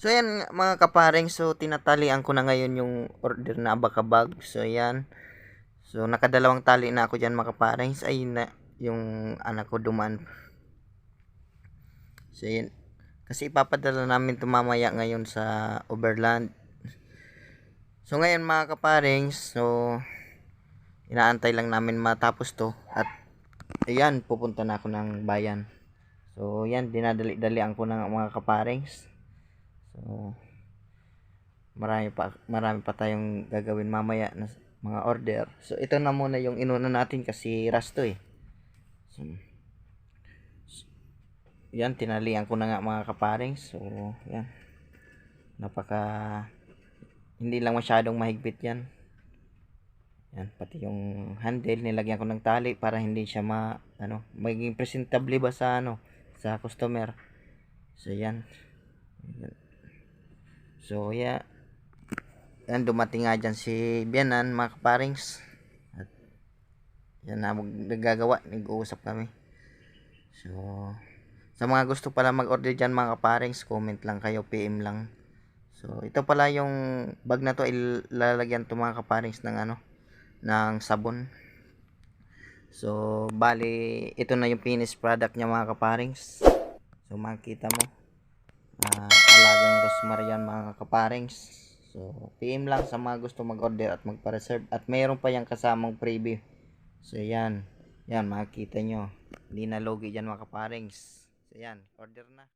So ayan mga kaparing, so tinatalian ko na ngayon yung order na abakabag. So ayan. So nakadalawang tali na ako diyan mga kaparing. Ay na yung anak ko dumaan. So ayan. Kasi ipapadala namin ito mamaya ngayon sa Overland. So ngayon mga kaparing, so inaantay lang namin matapos to at ayan pupunta na ako ng bayan. So yan dinadali-dalian ko ng mga kaparings. So marami pa tayong gagawin mamaya na mga order. So ito na muna yung inuna natin kasi rasto eh. So, yan tinalian ko na nga mga kaparing. So yan napaka hindi lang masyadong mahigpit yan. Yan pati yung handle nilagyan ko ng tali para hindi siya maging presentable ba sa sa customer. So yan. So yeah. Yan dumating nga dyan si Bianan mga kaparings. At yan na nagagawa, nag-uusap kami. So sa mga gusto pala mag-order dyan mga kaparings, comment lang kayo, PM lang. So ito pala yung bag na to, ilalagyan to mga kaparings ng ng sabon. So bali ito na yung finished product niya mga kaparings. So makita mo alagang rosemary yan mga kaparings. So PM lang sa mga gusto mag-order at magpa-reserve at mayroon pa yung kasamang preview. So yan makikita nyo, hindi na logi dyan mga kaparings. So yan, order na.